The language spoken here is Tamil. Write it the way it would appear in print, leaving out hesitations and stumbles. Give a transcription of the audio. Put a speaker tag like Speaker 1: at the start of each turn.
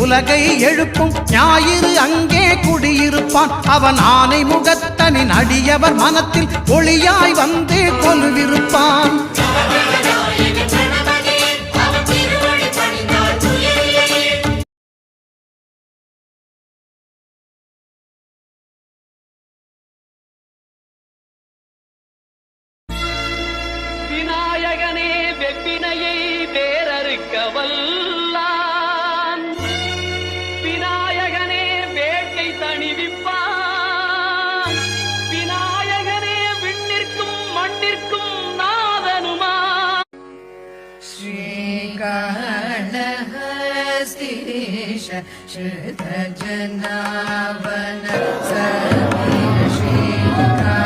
Speaker 1: உலகை எழுப்பும் ஞாயிறு அங்கே குடியிருப்பான். அவன் ஆனை முகத்தனின் அடியவர் மனத்தில் ஒளியாய் வந்து கொலுவிருப்பான்.
Speaker 2: விநாயகனே வெப்பினையை வேறறுக்க வல்லான். விநாயகனே வேட்டை தணிவிப்பான். விநாயகனே விண்ணிற்கும் மண்ணிற்கும் நாதனுமா.
Speaker 3: ஸ்ரீகாளஹஸ்தீஷ ஸ்ருதஜனாவன சர்வே ஸ்ரீகா